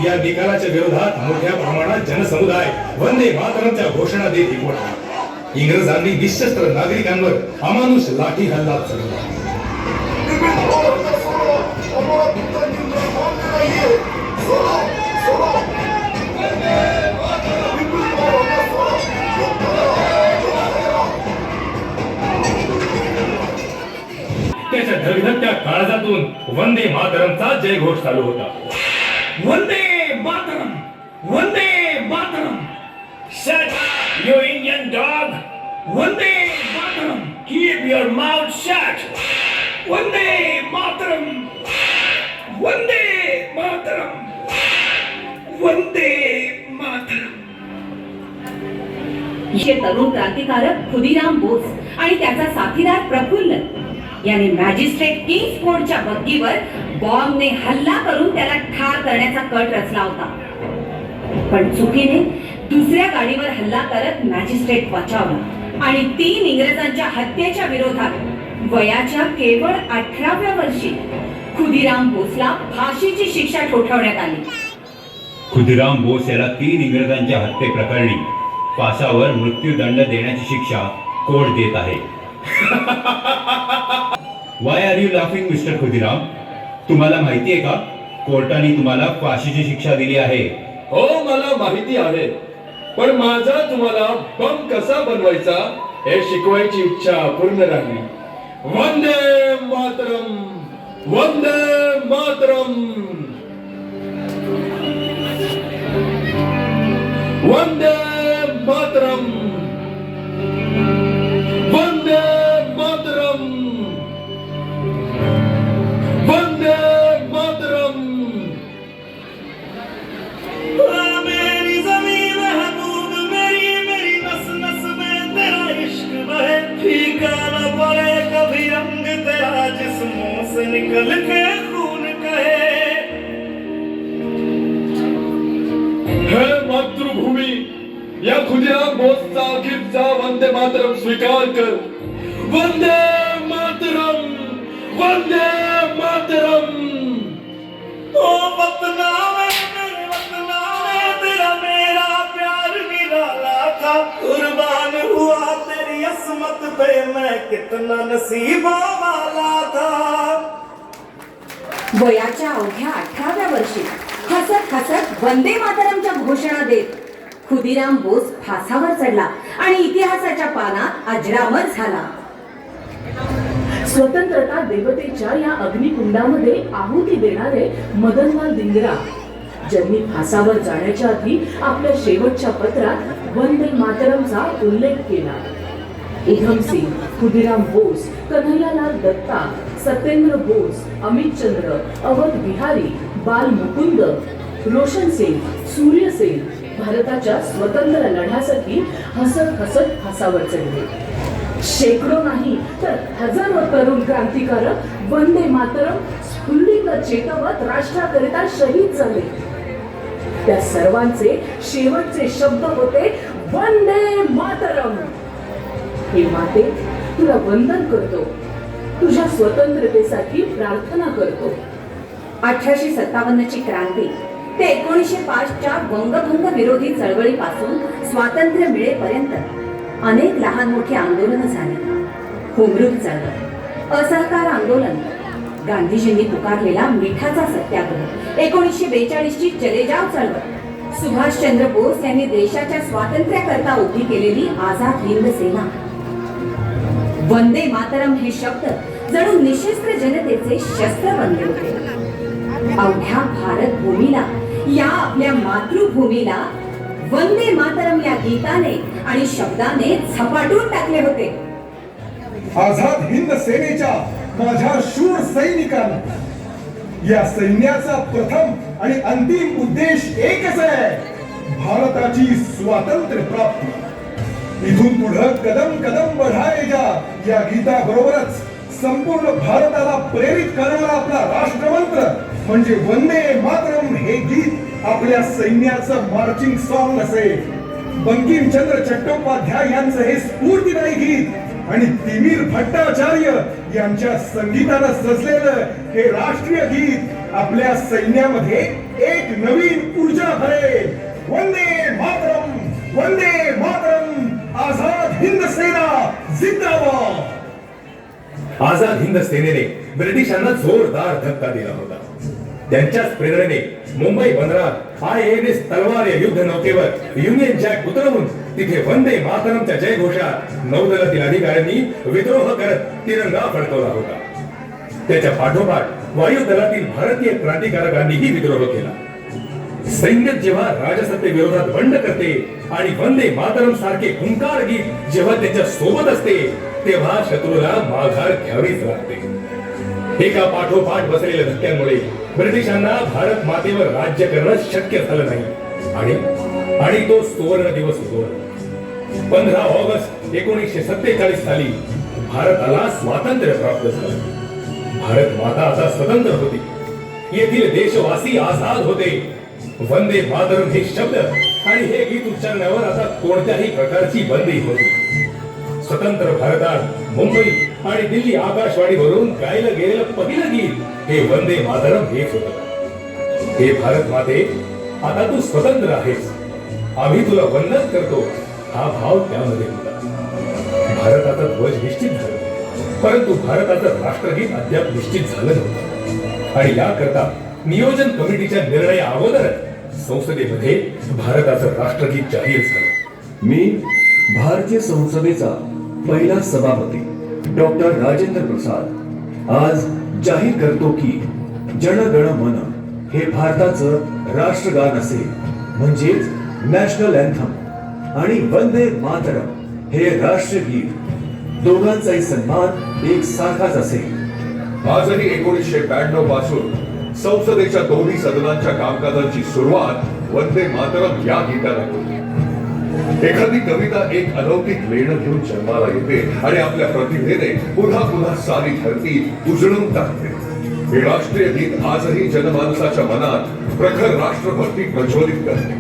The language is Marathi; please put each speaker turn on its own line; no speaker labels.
या निकालाच्या विरोधात मोठ्या प्रमाणात जनसमुदाय वंदे मातरमच्या घोषणा देत एकवटला. इंग्रजांनी निशस्त्र नागरिकांवर अमानुष लाठी हल्ला चढवला. त्याच्या धगधगत्या काळजातून वंदे मातरमचा जयघोष चालू होता.
Vande Mataram, Vande Mataram. Shut up, you Indian dog. Vande Mataram. Keep your mouth shut. Vande Mataram, Vande Mataram, Vande Mataram.
हे तरुण क्रांतिकारक खुदीराम बोस आणि त्याचा साथीदार प्रफुल्ल याने मॅजिस्ट्रेट किंग्स कोर्टच्या बग्गीवर बॉम्बने हल्ला करून त्याला ठार करण्याचा कट रचला होता. पण चुकीने दुसऱ्या गाडीवर हल्ला करत मॅजिस्ट्रेट बचावला आणि 3 इंग्रजांच्या हत्येच्या विरोधात वयाच्या केवळ 18व्या वर्षी खुदीराम बोसला फाशीची शिक्षा ठोठावण्यात आली.
खुदीराम बोस याला 3 इंग्रजांच्या हत्येप्रकरणी फासावर मृत्यूदंड देण्याची शिक्षा कोर्ट देत आहे. Why are you laughing mister Khudiram? तुम्हाला माहिती आहे का कोर्टाने तुम्हाला फाशीची शिक्षा दिली आहे?
हो, मला माहिती आहे, पण माझा तुम्हाला बम कसा बनवायचा हे शिकवायची इच्छा अपूर्ण राहिली. वंदे मातरम, वंदे मातरम, वंदे मातरम, वंदे मातरम, वंदे मातरम.
मेरी ज़मीन महबूब, मेरी मेरी नस नस में तेरा इश्क बहे. फीका न पड़े कभी रंग तेरा जिस्मों से निकल के खून कहे.
हे मातृभूमी, या खुदीराम बोसचा अखेरचा वंदे मातरम स्वीकार कर. वंदे मातरम, वंदे मातरम.
ओ वतना में, मेरे वतना में तेरा मेरा प्यार निराला था. कुर्बान हुआ तेरी असमत पे मैं कितना नसीबा वाला था.
वयाच्या अवघ्या 18व्या वर्षी हसत हसत वंदे मातरमच्या घोषणा देत खुदीराम बोस फासावर चढला आणि इतिहासाच्या पानात अजरामर झाला.
स्वतंत्रता देवतेच्या या अग्निकुंडामध्ये आहुती देणारे मदनलाल धिंगरा ज्यांनी फासावर जाण्याच्या आधी आपल्या शेवटच्या पत्रात वंदे मातरमचा उल्लेख केला. इधम सिंग, खुदीराम बोस, कन्हैयालाल दत्ता, सत्येंद्र बोस, अमित चंद्र, अवध बिहारी, बाल मुकुंद, रोशन सेन, सूर्य सेन भारताच्या स्वतंत्र लढ्यासाठी हसत हसत फासावर चढले. शेकडो नाही तर हजारो तरुण क्रांतिकारक वंदे मातरम स्फुल्लिंग चेतवत राष्ट्राकरिता शहीद झाले. त्या सर्वांचे शेवटचे शब्द होते वंदे मातरम. हे माते, तुला वंदन करतो, तुझ्या स्वतंत्रतेसाठी प्रार्थना करतो.
1857 ची क्रांती ते 1905च्या वंगभंग विरोधी चळवळीपासून स्वातंत्र्य मिळेपर्यंत अनेक लहान मोठी आंदोलन झाली. होमरूल चळवळ, असहकार आंदोलन, गांधीजींनी पुकारलेला मिठाचा सत्याग्रह, 1942 ची चले जाव चळवळ, सुभाषचंद्र बोस यांनी देशाच्या स्वातंत्र्याकरता उभी केलेली आझाद हिंद सेना. वंदे मातरम हे शब्द जणू निशस्त्र जनतेचे शस्त्र बनले होते. अवघ्या भारत भूमीला, या आपल्या मातृभूमीला वंदे मातरम या गीताने आणि शब्दाने झपाटून टाकले होते.
आझाद हिंद सेनेच्या माझ्या शूर सैनिकांना, या सैन्याचा प्रथम आणि अंतिम उद्देश एकच आहे, भारताची स्वातंत्र्य प्राप्ती. इथून पुढे कदम कदम बढाए जा या गीता बरोबरच संपूर्ण भारताला प्रेरित करणारा आपला राष्ट्रमंत्र म्हणजे वंदे मातरम हे गीत आपल्या सैन्याचं मार्चिंग सॉन्ग असेल. बंकिमचंद्र चट्टोपाध्याय यांचं हे स्फूर्तिदायी गीत आणि तिमीर भट्टाचार्य यांच्या संगीतानं सजलेलं हे राष्ट्रीय गीत आपल्या सैन्यामध्ये एक नवीन वंदे मातरम, वंदे मातरम, आझाद हिंद सेना जिंदाबाद.
आझाद हिंद सेनेने ब्रिटिशांना जोरदार धक्का दिला होता. त्यांच्याच प्रेरणेने मुंबई बंदरात INS तलवार या युद्ध नौकेवर युनियन जॅक उतरवून तिथे वंदे मातरमच्या जयघोषात नौदलातील अधिकाऱ्यांनी विद्रोह करत तिरंगा फडकवला होता. त्याच्या पाठोपाठ वायुदलातील भारतीय क्रांतिकारकांनीही विद्रोह केला. सैन्य जेव्हा राजसत्ते विरोधात बंड करते आणि वंदे मातरम सारखे हुंकार गीत जेव्हा त्याच्या सोबत असते तेव्हा शत्रूला माघार घ्यावीच लागते. एका पाठोपाठ बसलेल्या धक्क्यांमुळे ब्रिटिशांना भारत मातेवर राज्य करणं शक्य झालं नाही आणि तो सुवर्ण दिवस होतो. 15 ऑगस्ट 1947 साली भारताला स्वातंत्र्य प्राप्त झालं. भारत माता आता स्वतंत्र होती. येथील देशवासी आझाद होते. वंदे मातरम हे शब्द आणि हे गीत उच्चारण्यावर आता कोणत्याही प्रकारची बंदी होती. स्वतंत्र भारतात मुंबई आणि दिल्ली आकाशवाणीवरून गायलं गेलेलं पहिलं गीत हे वंदे मातरम हेच होतं. हे भारत माते, आता तू स्वतंत्र आहेस, आम्ही तुला वंदन करतो, हा भाव त्यामध्ये होता. भारताचा ध्वज निश्चित झाला, परंतु भारताचं राष्ट्रगीत अद्याप निश्चित झालं नव्हतं. आणि याकरता नियोजन कमिटीच्या निर्णया अगोदरच संसदेमध्ये भारताचं राष्ट्रगीत जाहीर झालं.
मी भारतीय संसदेचा पहिला सभापती डॉक्टर राजेंद्र प्रसाद आज जाहीर करतो की जन गण मन हे भारताचं राष्ट्रगान असेल, म्हणजेच नॅशनल अँथम, आणि वंदे मातरम हे राष्ट्रगीत, दोघांचाही सन्मान एक सारखाच असेल.
आजही 1992 पासून संसदेच्या दोन्ही सदनांच्या कामकाजाची सुरुवात वंदे मातरम या गीताने होते. एखादी कविता एक अलौकिक लेणं घेऊन जन्माला येते आणि आपल्या प्रतिभेने पुन्हा पुन्हा सारी धरती उजळून टाकते. हे राष्ट्रीय गीत आजही जनमानसाच्या मनात प्रखर राष्ट्रभक्ती प्रज्वलित करते.